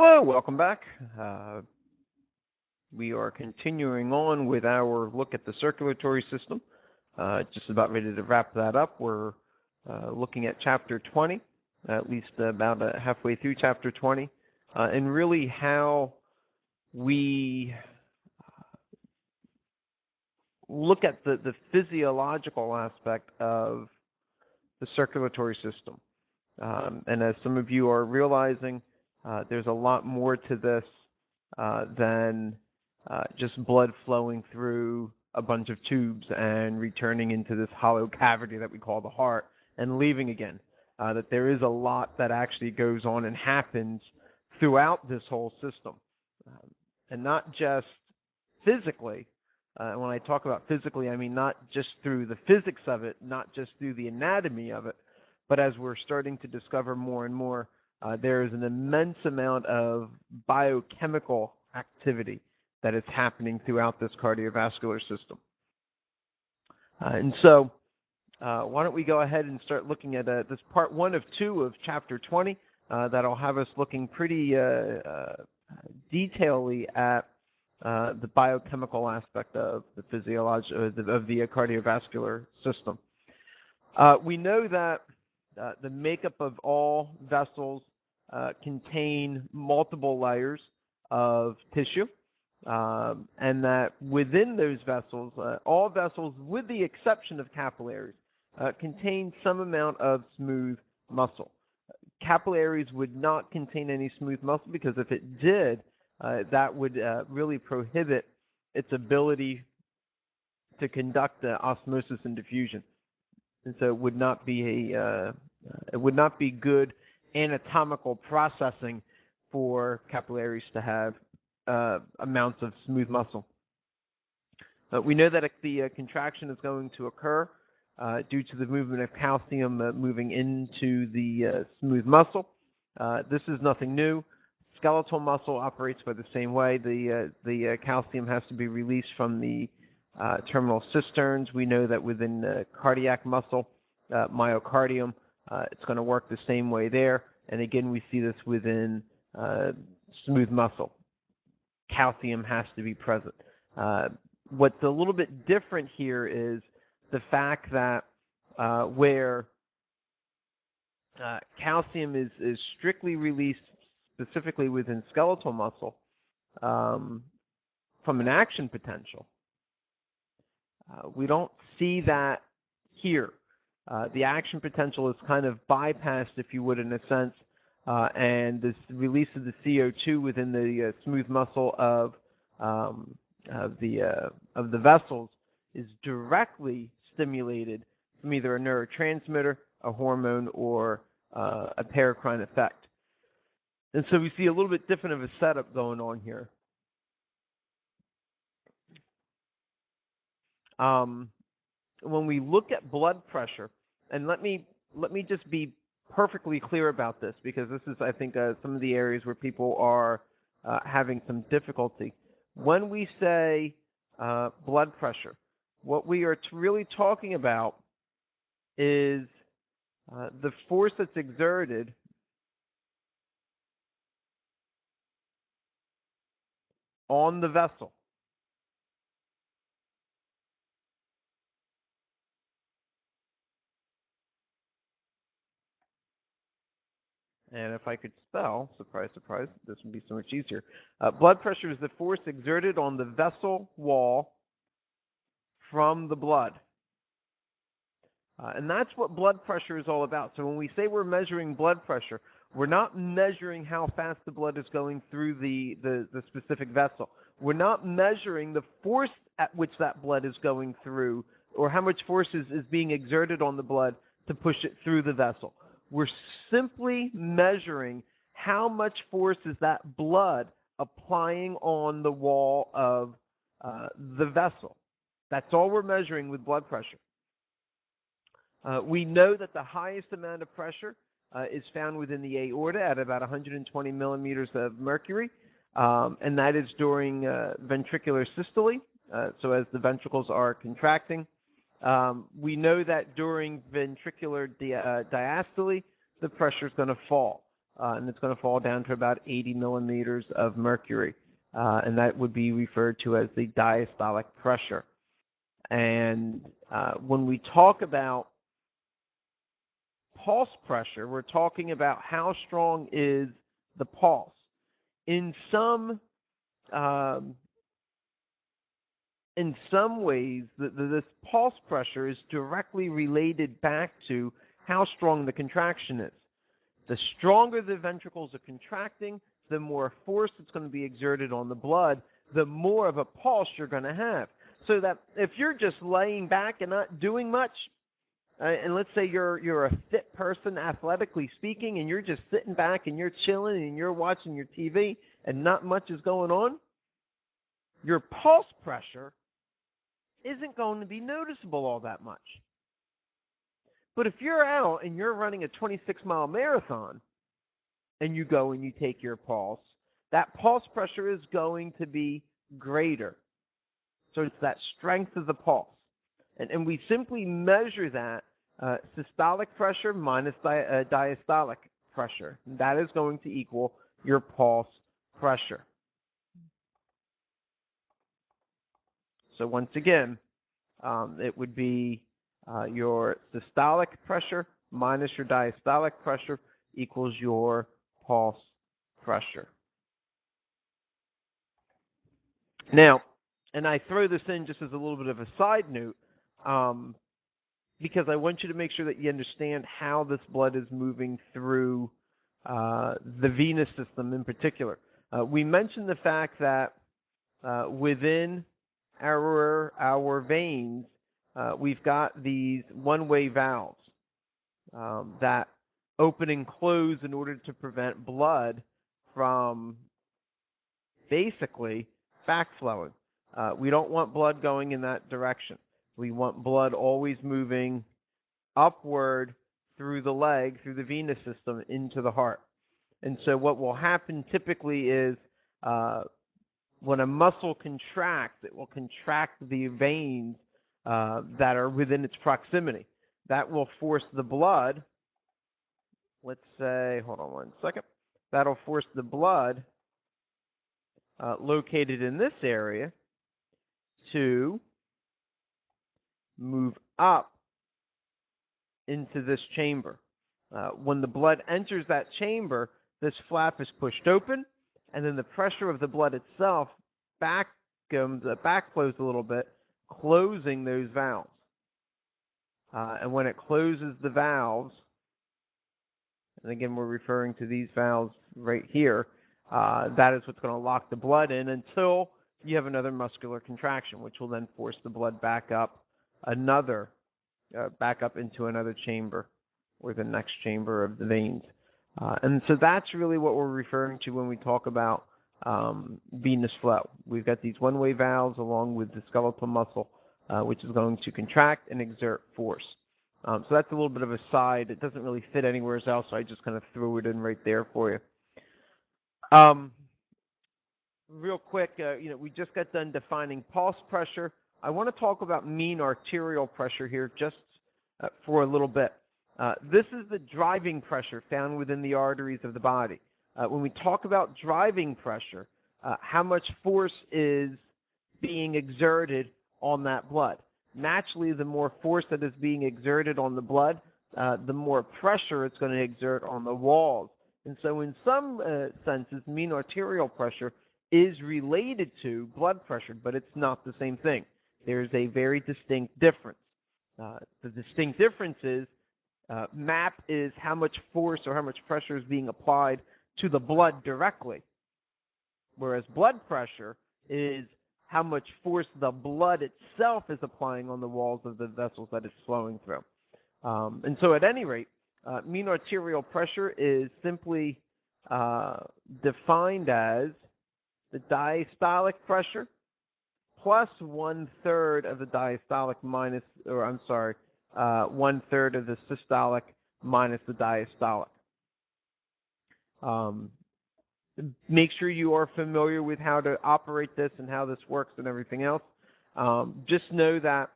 Hello, welcome back. We are continuing on with our look at the circulatory system. Just about ready to wrap that up. We're looking at Chapter 20, at least about halfway through Chapter 20, and really how we look at the physiological aspect of the circulatory system. And as some of you are realizing, there's a lot more to this than just blood flowing through a bunch of tubes and returning into this hollow cavity that we call the heart and leaving again. That there is a lot that actually goes on and happens throughout this whole system. And not just physically. When I talk about physically, I mean not just through the physics of it, not just through the anatomy of it, but as we're starting to discover more and more, there is an immense amount of biochemical activity that is happening throughout this cardiovascular system. And so, why don't we go ahead and start looking at this part 1 of 2 of Chapter 20. That'll have us looking pretty detailedly at the biochemical aspect of the physiology of the cardiovascular system. We know that the makeup of all vessels contain multiple layers of tissue, and that within those vessels, all vessels, with the exception of capillaries, contain some amount of smooth muscle. Capillaries would not contain any smooth muscle because if it did, that would really prohibit its ability to conduct osmosis and diffusion, and so it would not be good anatomical processing for capillaries to have amounts of smooth muscle. We know that the contraction is going to occur due to the movement of calcium moving into the smooth muscle. This is nothing new. Skeletal muscle operates by the same way. The calcium has to be released from the terminal cisterns. We know that within cardiac muscle, myocardium, it's going to work the same way there. And again, we see this within smooth muscle. Calcium has to be present. What's a little bit different here is the fact that where calcium is strictly released specifically within skeletal muscle from an action potential, we don't see that here. The action potential is kind of bypassed, if you would, in a sense, and this release of the CO2 within the smooth muscle of the vessels is directly stimulated from either a neurotransmitter, a hormone, or a paracrine effect. And so we see a little bit different of a setup going on here. When we look at blood pressure, and let me just be perfectly clear about this, because this is, I think, some of the areas where people are having some difficulty. When we say blood pressure, what we are really talking about is the force that's exerted on the vessel. And if I could spell, surprise, surprise, this would be so much easier. Blood pressure is the force exerted on the vessel wall from the blood. And that's what blood pressure is all about. So when we say we're measuring blood pressure, we're not measuring how fast the blood is going through the specific vessel. We're not measuring the force at which that blood is going through, or how much force is being exerted on the blood to push it through the vessel. We're simply measuring how much force is that blood applying on the wall of the vessel. That's all we're measuring with blood pressure. We know that the highest amount of pressure is found within the aorta at about 120 millimeters of mercury, and that is during ventricular systole, so as the ventricles are contracting. We know that during ventricular diastole, the pressure is going to fall. and it's going to fall down to about 80 millimeters of mercury, and that would be referred to as the diastolic pressure. And when we talk about pulse pressure, we're talking about how strong is the pulse. In some ways, this pulse pressure is directly related back to how strong the contraction is. The stronger the ventricles are contracting, the more force that's going to be exerted on the blood, the more of a pulse you're going to have. So that if you're just laying back and not doing much, and let's say you're a fit person, athletically speaking, and you're just sitting back and you're chilling and you're watching your TV and not much is going on, your pulse pressure isn't going to be noticeable all that much. But if you're out and you're running a 26-mile marathon and you go and you take your pulse, that pulse pressure is going to be greater. So it's that strength of the pulse. And we simply measure that systolic pressure minus diastolic pressure. That is going to equal your pulse pressure. So once again, it would be your systolic pressure minus your diastolic pressure equals your pulse pressure. Now, and I throw this in just as a little bit of a side note, because I want you to make sure that you understand how this blood is moving through the venous system in particular. We mentioned the fact that within our veins, we've got these one-way valves that open and close in order to prevent blood from basically backflowing. We don't want blood going in that direction. We want blood always moving upward through the leg, through the venous system, into the heart. And so what will happen typically is when a muscle contracts, it will contract the veins that are within its proximity. That will force the blood, let's say, hold on one second, that'll force the blood located in this area to move up into this chamber. When the blood enters that chamber, this flap is pushed open, and then the pressure of the blood itself backflows a little bit, closing those valves. And when it closes the valves, and again we're referring to these valves right here, that is what's going to lock the blood in until you have another muscular contraction, which will then force the blood back up into another chamber, or the next chamber of the veins. And so that's really what we're referring to when we talk about venous flow. We've got these one-way valves along with the skeletal muscle, which is going to contract and exert force. So that's a little bit of a side. It doesn't really fit anywhere else, so I just kind of threw it in right there for you. Real quick, we just got done defining pulse pressure. I want to talk about mean arterial pressure here just for a little bit. This is the driving pressure found within the arteries of the body. When we talk about driving pressure, how much force is being exerted on that blood? Naturally, the more force that is being exerted on the blood, the more pressure it's going to exert on the walls. And so in some senses, mean arterial pressure is related to blood pressure, but it's not the same thing. There's a very distinct difference. The distinct difference is MAP is how much force or how much pressure is being applied to the blood directly, whereas blood pressure is how much force the blood itself is applying on the walls of the vessels that it's flowing through. And so at any rate, mean arterial pressure is simply defined as the diastolic pressure plus 1/3 of the diastolic minus, or I'm sorry, 1/3 of the systolic minus the diastolic. Make sure you are familiar with how to operate this and how this works and everything else. Just know that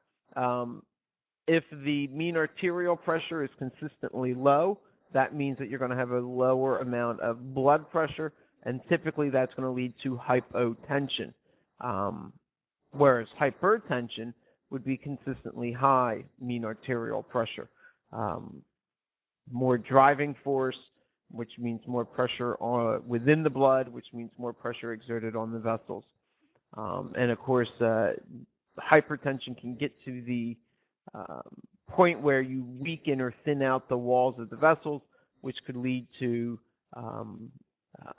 if the mean arterial pressure is consistently low, that means that you're going to have a lower amount of blood pressure, and typically that's going to lead to hypotension. Whereas hypertension would be consistently high mean arterial pressure. More driving force, which means more pressure within the blood, which means more pressure exerted on the vessels. And of course, hypertension can get to the point where you weaken or thin out the walls of the vessels, which could lead to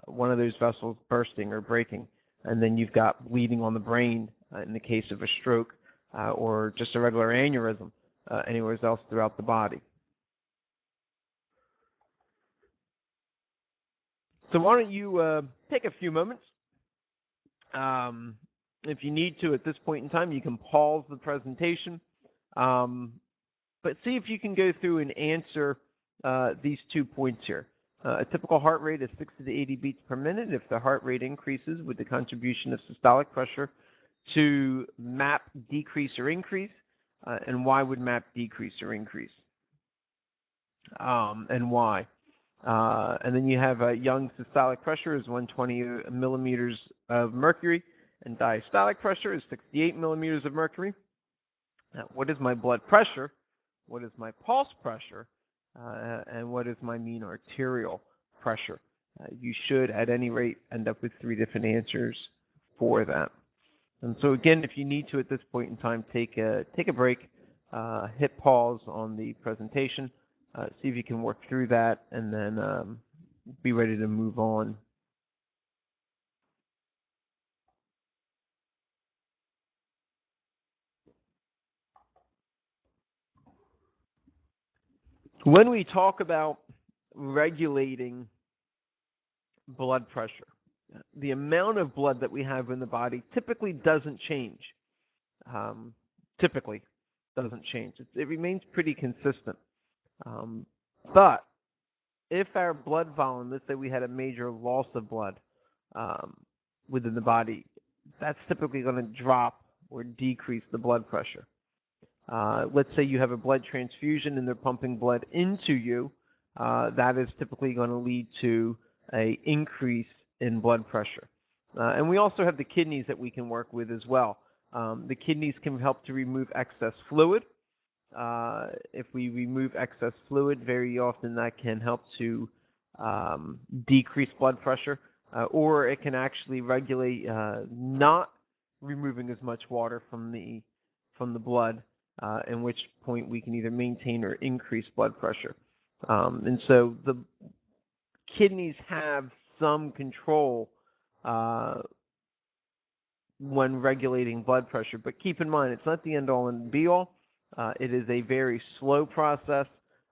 one of those vessels bursting or breaking. And then you've got bleeding on the brain in the case of a stroke or just a regular aneurysm anywhere else throughout the body. So why don't you take a few moments. If you need to at this point in time, you can pause the presentation. But see if you can go through and answer these 2 points here. A typical heart rate is 60 to 80 beats per minute. If the heart rate increases with the contribution of systolic pressure to MAP decrease or increase, and why would MAP decrease or increase? And why? And then you have young systolic pressure is 120 millimeters of mercury, and diastolic pressure is 68 millimeters of mercury. Now, what is my blood pressure? What is my pulse pressure? And what is my mean arterial pressure? You should, at any rate, end up with 3 different answers for that. And so, again, if you need to at this point in time, take a break, hit pause on the presentation, see if you can work through that, and then be ready to move on. When we talk about regulating blood pressure, the amount of blood that we have in the body typically doesn't change. Typically doesn't change. It remains pretty consistent. But if our blood volume, let's say we had a major loss of blood within the body, that's typically going to drop or decrease the blood pressure. Let's say you have a blood transfusion and they're pumping blood into you, that is typically going to lead to an increase in blood pressure. And we also have the kidneys that we can work with as well. The kidneys can help to remove excess fluid. If we remove excess fluid, very often that can help to decrease blood pressure, or it can actually regulate not removing as much water from the blood, in which point we can either maintain or increase blood pressure. And so the kidneys have some control when regulating blood pressure, but keep in mind it's not the end-all and be-all. It is a very slow process,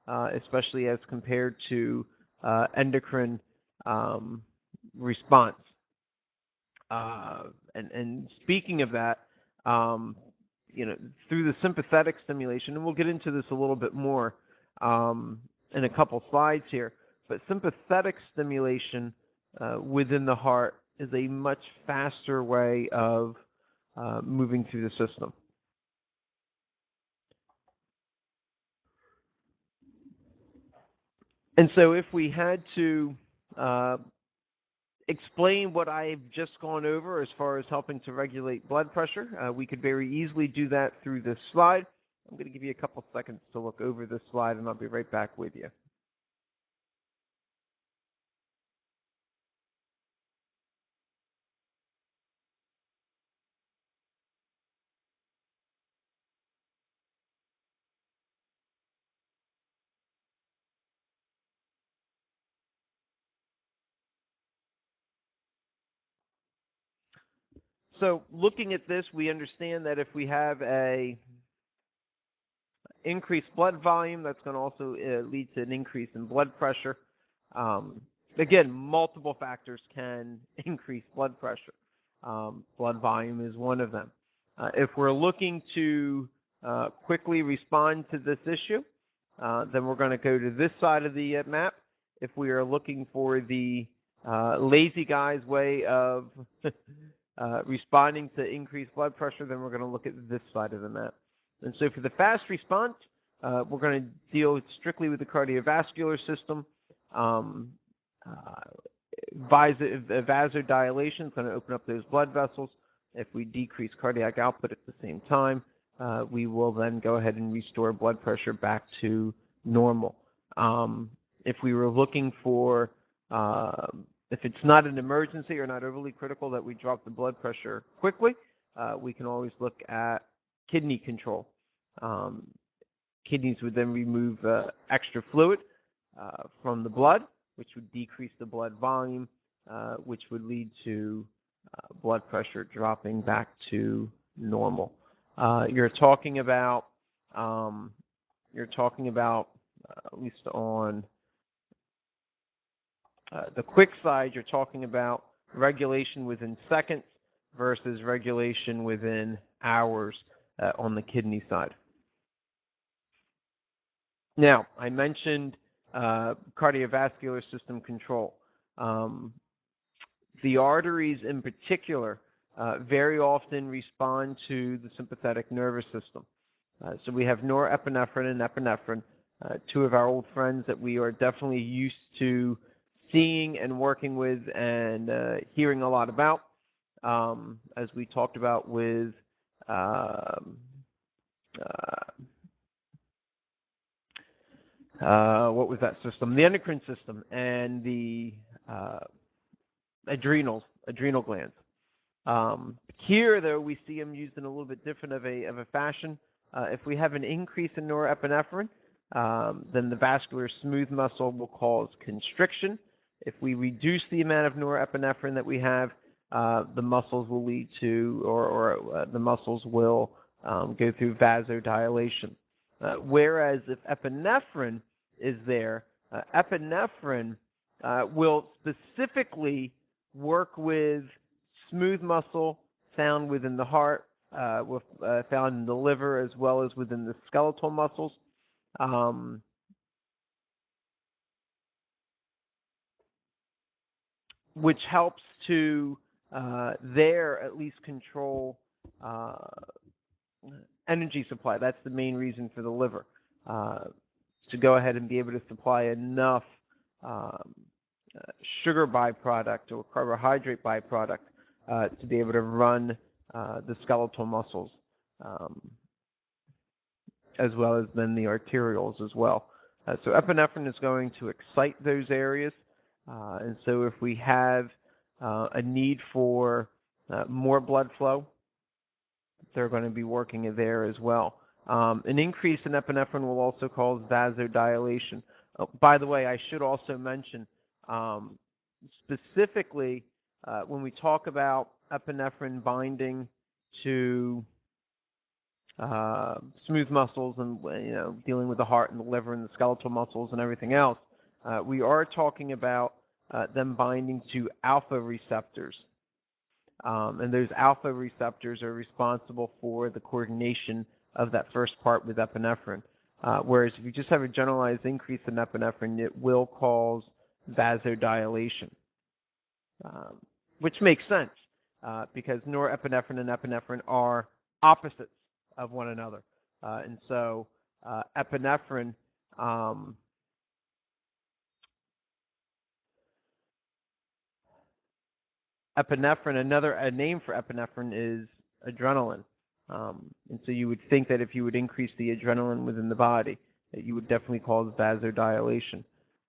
especially as compared to endocrine response. And speaking of that, through the sympathetic stimulation, and we'll get into this a little bit more in a couple slides here, but sympathetic stimulation within the heart is a much faster way of moving through the system. And so if we had to explain what I've just gone over as far as helping to regulate blood pressure, we could very easily do that through this slide. I'm going to give you a couple seconds to look over this slide, and I'll be right back with you. So looking at this, we understand that if we have a increased blood volume, that's going to also lead to an increase in blood pressure. Again, multiple factors can increase blood pressure. Blood volume is one of them. If we're looking to quickly respond to this issue, then we're going to go to this side of the map. If we are looking for the lazy guy's way of responding to increased blood pressure, then we're going to look at this side of the map. And so for the fast response, we're going to deal strictly with the cardiovascular system. Vasodilation is going to open up those blood vessels. If we decrease cardiac output at the same time, we will then go ahead and restore blood pressure back to normal. If we were looking for, if it's not an emergency or not overly critical that we drop the blood pressure quickly, we can always look at kidney control. Kidneys would then remove extra fluid from the blood, which would decrease the blood volume, which would lead to blood pressure dropping back to normal. You're talking about at least on the quick side, you're talking about regulation within seconds versus regulation within hours on the kidney side. Now, I mentioned cardiovascular system control. The arteries in particular very often respond to the sympathetic nervous system. So we have norepinephrine and epinephrine, two of our old friends that we are definitely used to seeing and working with and hearing a lot about, as we talked about with what was that system? The endocrine system and the adrenal glands. Here, though, we see them used in a little bit different of a fashion. If we have an increase in norepinephrine, then the vascular smooth muscle will cause constriction. If we reduce the amount of norepinephrine that we have, the muscles will lead to, or the muscles will go through vasodilation. Whereas if epinephrine is there, epinephrine will specifically work with smooth muscle found within the heart, found in the liver, as well as within the skeletal muscles. Which helps to at least control energy supply. That's the main reason for the liver, to go ahead and be able to supply enough sugar byproduct or carbohydrate byproduct to be able to run the skeletal muscles, as well as then the arterioles as well. So epinephrine is going to excite those areas, and so if we have a need for more blood flow, they're going to be working there as well. An increase in epinephrine will also cause vasodilation. Oh, by the way, I should also mention, specifically, when we talk about epinephrine binding to smooth muscles and dealing with the heart and the liver and the skeletal muscles and everything else, we are talking about them binding to alpha receptors. And those alpha receptors are responsible for the coordination of that first part with epinephrine. Whereas if you just have a generalized increase in epinephrine, it will cause vasodilation, which makes sense because norepinephrine and epinephrine are opposites of one another. And so epinephrine a name for epinephrine is adrenaline. And so you would think that if you would increase the adrenaline within the body, that you would definitely cause vasodilation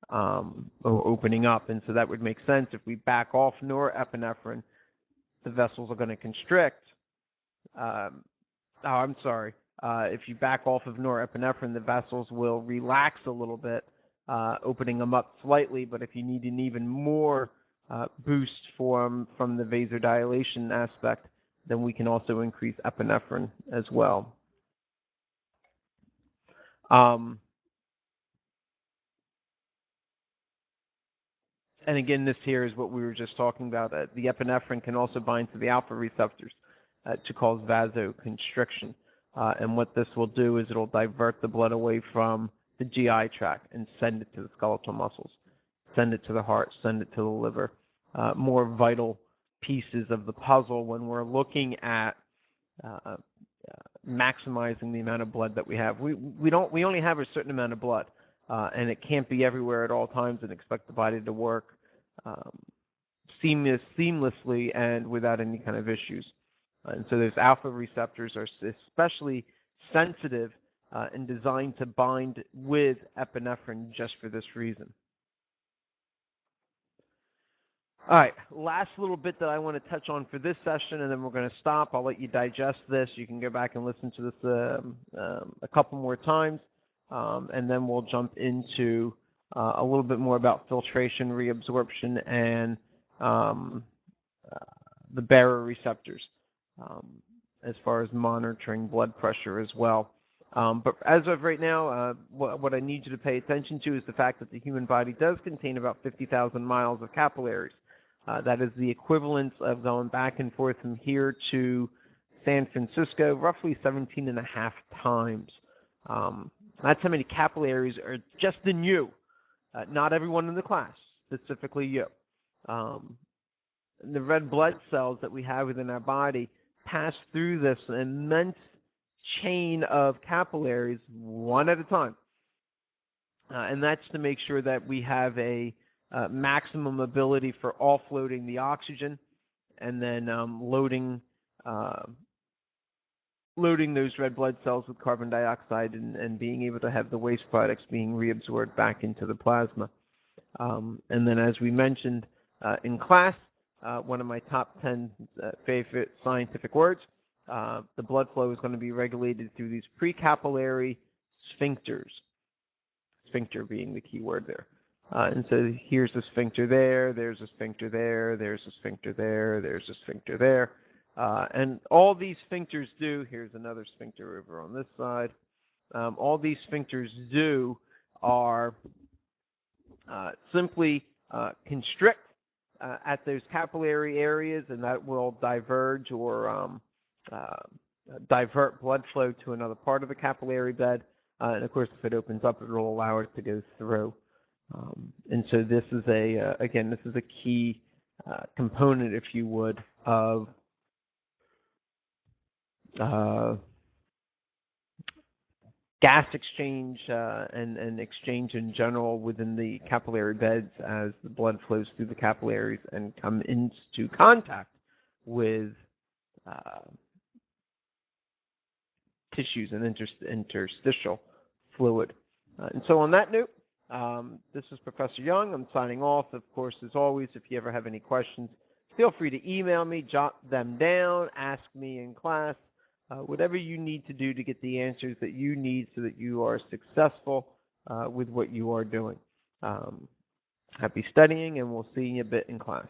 or opening up. And so that would make sense. If we back off norepinephrine, the vessels are going to constrict. If you back off of norepinephrine, the vessels will relax a little bit, opening them up slightly. But if you need an even more boost from the vasodilation aspect, then we can also increase epinephrine as well. And again, this here is what we were just talking about. The epinephrine can also bind to the alpha receptors to cause vasoconstriction. And what this will do is it'll divert the blood away from the GI tract and send it to the skeletal muscles, send it to the heart, send it to the liver. More vital pieces of the puzzle when we're looking at maximizing the amount of blood that we have. We only have a certain amount of blood, and it can't be everywhere at all times and expect the body to work seamlessly and without any kind of issues. And so those alpha receptors are especially sensitive and designed to bind with epinephrine just for this reason. All right, last little bit that I want to touch on for this session, and then we're going to stop. I'll let you digest this. You can go back and listen to this a couple more times, and then we'll jump into a little bit more about filtration, reabsorption, and the baroreceptors, as far as monitoring blood pressure as well. But as of right now, what I need you to pay attention to is the fact that the human body does contain about 50,000 miles of capillaries. That is the equivalent of going back and forth from here to San Francisco, roughly 17 and a half times. That's how many capillaries are just in you. Not everyone in the class, specifically you. The red blood cells that we have within our body pass through this immense chain of capillaries one at a time. And that's to make sure that we have a maximum ability for offloading the oxygen and then loading those red blood cells with carbon dioxide and being able to have the waste products being reabsorbed back into the plasma. And then, as we mentioned in class, one of my top 10 favorite scientific words, the blood flow is going to be regulated through these precapillary sphincters. Sphincter being the key word there. And so here's a sphincter there, there's a sphincter there, there's a sphincter there, there's a sphincter there. And all these sphincters do, here's another sphincter over on this side, all these sphincters do are simply constrict at those capillary areas, and that will diverge or divert blood flow to another part of the capillary bed. And of course, if it opens up, it will allow it to go through. And so this is again, this is a key component, if you would, of gas exchange and exchange in general within the capillary beds as the blood flows through the capillaries and come into contact with tissues and interstitial fluid. And so on that note, this is Professor Young. I'm signing off. Of course, as always, if you ever have any questions, feel free to email me, jot them down, ask me in class, whatever you need to do to get the answers that you need so that you are successful with what you are doing. Happy studying, and we'll see you a bit in class.